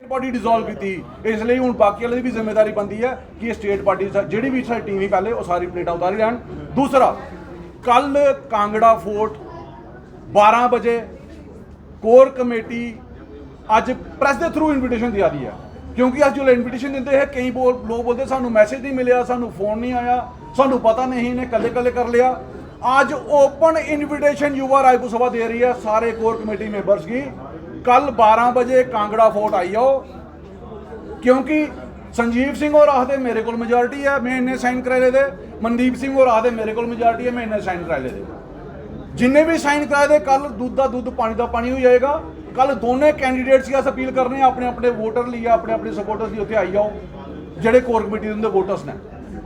Party dissolve की थी, इसलिए हूँ बाकी वाले भी जिम्मेदारी बनती है कि ये स्टेट पार्टी जी भी सारी टीम ही पहले वो सारी प्लेटा उतारी लैन। दूसरा, कल कांगड़ा फोर्ट 12 बजे कोर कमेटी अज प्रेस के थ्रू इन्विटेशन दिया दी है, क्योंकि अस जो इन्विटेशन देते हैं कई लोग बोलते सानू मैसेज नहीं मिले, सानू फोन नहीं आया, सानू पता नहीं, इन्हें कले कले कर लिया। आज ओपन इन्विटेशन युवा रायपुर सभा दे रही है सारे कोर कमेटी मेंबर्स की, कल 12 बजे कांगड़ा फोर्ट आई आओ, क्योंकि संजीव सिंह और आखते मेरे को मेजोरिटी है, मैं इन्हें साइन कराए ले दे, मनदीप सिंह और आखते मेरे को मेजोरिटी है, मैं इन्हें साइन कराए ले दे। जिन्हें भी साइन कराए दे कल दूध का दूध पानी का पानी हो जाएगा। कल दोनों कैंडीडेट्स की अस अपील करने अपने अपने वोटर लिए, अपने अपने सपोर्टर्स लिए उत्थे आई आओ जेडे कोर कमेटी दे वोटर्स ने,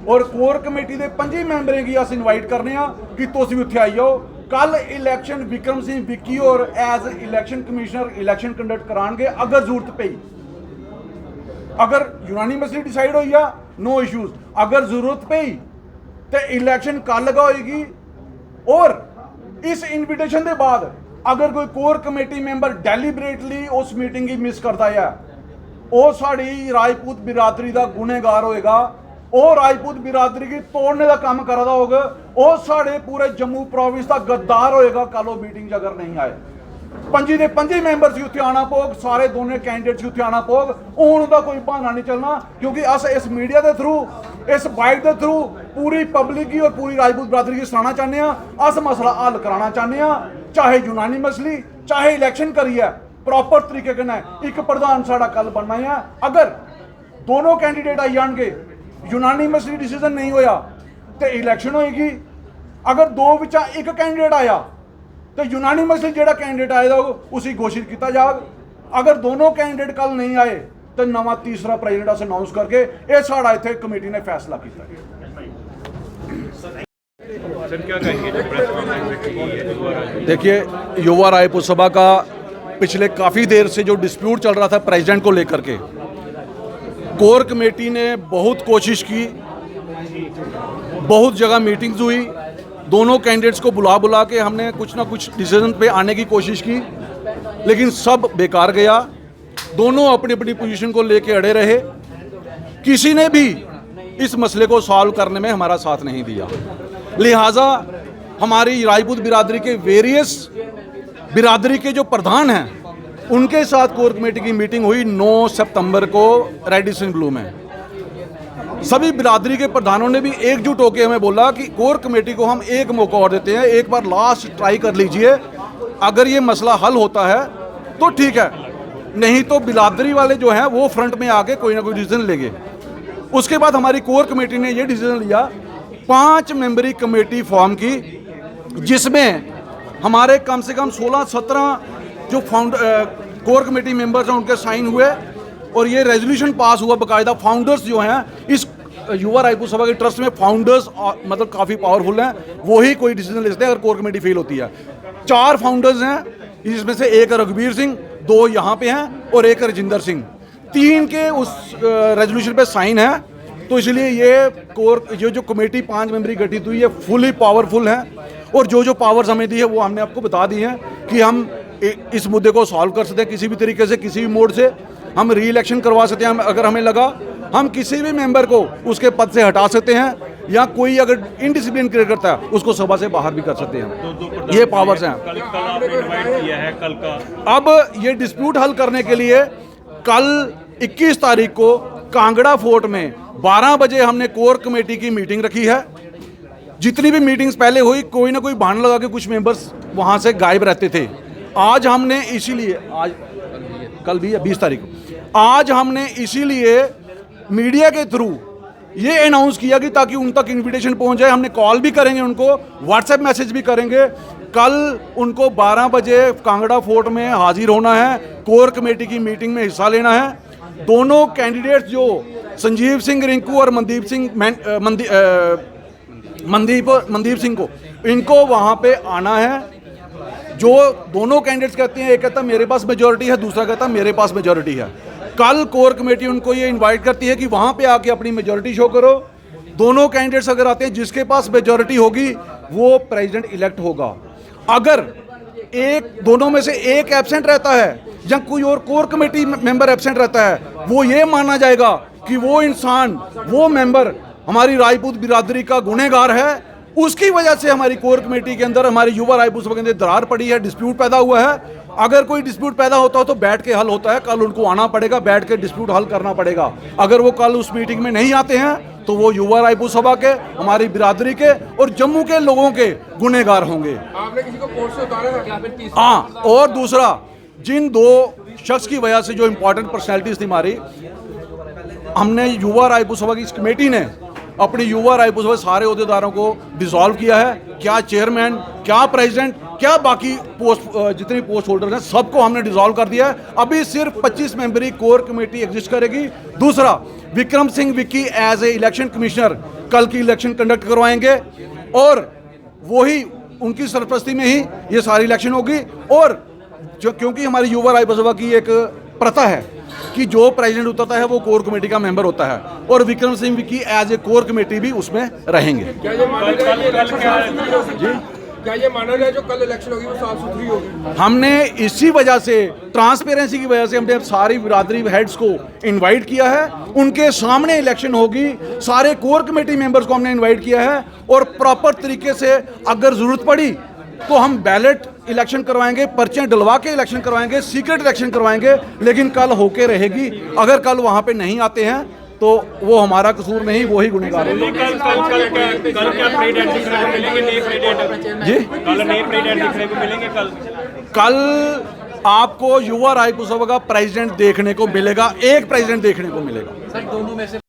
और कोर कमेटी के 5 मैंबरें की अस इनवाइट करने कि तुसीं भी उत्थे आई आओ। कल इलैक्शन विक्रम सिंह विक्की और as election commissioner election conduct कराएंगे अगर जरूरत पई, अगर यूनानिमसली डिसाइड हो गया नो इशूज, अगर जरूरत पई तो इलैक्शन कल लगा होगी। और इस इन्विटेशन के बाद अगर कोई कोर कमेटी मैंबर डेलीबरेटली उस मीटिंग की मिस करता है, वो साड़ी राजपूत बिरादरी का गुनहगार होएगा, और राजपूत बिरादरी की तोड़ने का काम कर रहा होगा, वो साढ़े पूरे जम्मू प्रोविंस का गद्दार होएगा कल वो मीटिंग अगर नहीं आए। 5 के 5 मैंबर से उत्थे आना पोग, सारे दोनों कैंडिडेट से उत्थे आना पोग, उनका कोई बहाना नहीं चलना, क्योंकि अस इस मीडिया के थ्रू इस बाइट के थ्रू पूरी पब्लिक की और पूरी राजपूत बिरादरी की सुनाना चाहते हैं, अस मसला हल कराना चाहते हैं, चाहे यूनानिमसली चाहे इलैक्शन करिए प्रॉपर तरीके के एक प्रधान साड़ा कल बनना है। अगर दोनों कैंडीडेट आई जाएंगे, यूनानिमसली डिसीजन नहीं होया तो इलैक्शन होएगी। अगर दो विचा एक कैंडीडेट आया तो यूनानिमसली जो कैंडीडेट आएगा उसी घोषित किया जाएगा। अगर दोनों कैंडीडेट कल नहीं आए तो नवा तीसरा प्रेजिडेंट अस अनाउंस करके ये साड़ा इत्थे कमेटी ने फैसला किया। देखिए, युवा रायपुर सभा का पिछले काफ़ी देर से जो डिस्प्यूट चल रहा था प्रेसिडेंट को लेकर के, कोर कमेटी ने बहुत कोशिश की, बहुत जगह मीटिंग्स हुई, दोनों कैंडिडेट्स को बुला के हमने कुछ ना कुछ डिसीजन पे आने की कोशिश की, लेकिन सब बेकार गया। दोनों अपनी अपनी पोजीशन को लेके अड़े रहे, किसी ने भी इस मसले को सॉल्व करने में हमारा साथ नहीं दिया। लिहाजा हमारी राजपूत बिरादरी के वेरियस बिरादरी के जो प्रधान हैं उनके साथ कोर कमेटी की मीटिंग हुई 9 सितंबर को रेडिसन ब्लू में। सभी बिरादरी के प्रधानों ने भी एकजुट होकर हमें बोला कि कोर कमेटी को हम एक मौका और देते हैं, एक बार लास्ट ट्राई कर लीजिए, अगर ये मसला हल होता है तो ठीक है, नहीं तो बिरादरी वाले जो हैं वो फ्रंट में आके कोई ना कोई डिसीजन लेंगे। उसके बाद हमारी कोर कमेटी ने ये डिसीजन लिया, 5 मेंबरी कमेटी फॉर्म की, जिसमें हमारे कम से कम 16-17 जो कोर कमेटी मेंबर्स हैं उनके साइन हुए, और ये रेजोल्यूशन पास हुआ बाकायदा। फाउंडर्स जो हैं इस युवा रायपुर सभा के ट्रस्ट में फाउंडर्स मतलब काफ़ी पावरफुल हैं, वही कोई डिसीजन लेते हैं अगर कोर कमेटी फेल होती है। 4 फाउंडर्स हैं, इसमें से एक रघुवीर सिंह, 2 यहाँ पे हैं और एक रजिंदर सिंह, 3 के उस रेजोल्यूशन पे साइन है। तो इसलिए ये जो कमेटी 5 मेंबरी गठित हुई है फुली पावरफुल है, और जो पावर्स हमें दी है वो हमने आपको बता दी हैं कि हम इस मुद्दे को सॉल्व कर सकते हैं किसी भी तरीके से, किसी भी मोड से हम री इलेक्शन करवा सकते हैं। अगर हमें लगा हम किसी भी मेंबर को उसके पद से हटा सकते हैं, या कोई अगर इनडिसिप्लिन क्रिएट करता है उसको सभा से बाहर भी कर सकते हैं। ये पावर्स हैं। अब ये डिस्प्यूट हल करने के लिए कल 21 तारीख को कांगड़ा फोर्ट में 12 बजे हमने कोर कमेटी की मीटिंग रखी है। जितनी भी मीटिंग्स पहले हुई कोई ना कोई बहाना लगा के कुछ मेंबर्स वहाँ से गायब रहते थे। आज हमने इसीलिए कल भी है 20 तारीख को, आज हमने इसीलिए मीडिया के थ्रू ये अनाउंस किया कि ताकि उन तक इनविटेशन पहुंच जाए। हमने कॉल भी करेंगे उनको, व्हाट्सएप मैसेज भी करेंगे। कल उनको 12 बजे कांगड़ा फोर्ट में हाजिर होना है, कोर कमेटी की मीटिंग में हिस्सा लेना है। दोनों कैंडिडेट्स जो संजीव सिंह रिंकू और मनदीप सिंह को, इनको वहाँ पे आना है। जो दोनों कैंडिडेट्स कहते हैं, एक कहता मेरे पास मेजॉरिटी है, दूसरा कहता मेरे पास मेजॉरिटी है। कल कोर कमेटी उनको ये इनवाइट करती है कि वहाँ पे आके अपनी मेजॉरिटी शो करो। दोनों कैंडिडेट्स अगर आते हैं, जिसके पास मेजॉरिटी होगी वो प्रेसिडेंट इलेक्ट होगा। अगर दोनों में से एक एब्सेंट रहता है या कोई और कोर कमेटी मेंबर एब्सेंट रहता है, वो ये माना जाएगा कि वो इंसान, वो मेंबर हमारी राजपूत बिरादरी का गुनहगार है, उसकी वजह से हमारी कोर कमेटी के अंदर, हमारी युवा राजपूत सभा के अंदर दरार पड़ी है, डिस्प्यूट पैदा हुआ है। अगर कोई डिस्प्यूट पैदा होता हो तो बैठ के हल होता है, कल उनको आना पड़ेगा, बैठ के डिस्प्यूट हल करना पड़ेगा। अगर वो कल उस मीटिंग में नहीं आते हैं तो वो युवा राजपूत सभा के, हमारी बिरादरी के और जम्मू के लोगों के गुनहगार होंगे। आपने किसी को पोस्ट से उतारा था? हाँ, और दूसरा, जिन दो शख्स की वजह से जो इंपॉर्टेंट पर्सनैलिटीज थी हमारी, हमने युवा राजपूत सभा की इस कमेटी ने अपनी युवा राजपूत सभा सारे अहदेदारों को डिसॉल्व किया है। क्या चेयरमैन, क्या प्रेसिडेंट, क्या बाकी पोस्ट, जितनी पोस्ट होल्डर हैं, सबको हमने डिसॉल्व कर दिया है। अभी सिर्फ 25 मेंबरी कोर कमेटी एग्जिस्ट करेगी। दूसरा, Vikram Singh Vicky as a election commissioner कल की इलेक्शन कंडक्ट करवाएंगे और वही उनकी सरपरस्ती में ही ये सारी इलेक्शन होगी। और जो, क्योंकि हमारी युवा राजपूत सभा की एक प्रथा है कि जो प्रेसिडेंट होता है वो कोर कमेटी का मेंबर होता है, और Vikram Singh Vicky as a core committee भी उसमें रहेंगे। क्या ये माना जाए जो कल इलेक्शन होगी वो साफ सुथरी होगी? हमने इसी वजह से, ट्रांसपेरेंसी की वजह से, हमने सारी बिरादरी हेड्स को इनवाइट किया है। उनके सामने इलेक्शन होगी, सारे कोर कमेटी मेंबर्स को हमने इनवाइट किया है, और प्रॉपर तरीके से अगर जरूरत पड़ी तो हम बैलेट इलेक्शन करवाएंगे, पर्चे डलवा के इलेक्शन करवाएंगे, सीक्रेट इलेक्शन करवाएंगे, लेकिन कल होके रहेगी। अगर कल वहां पे नहीं आते हैं तो वो हमारा कसूर नहीं, वो ही गुनहगार है। जी, कल आपको युवा राजपूत सभा का प्रेसिडेंट देखने को मिलेगा, एक प्रेसिडेंट देखने को मिलेगा।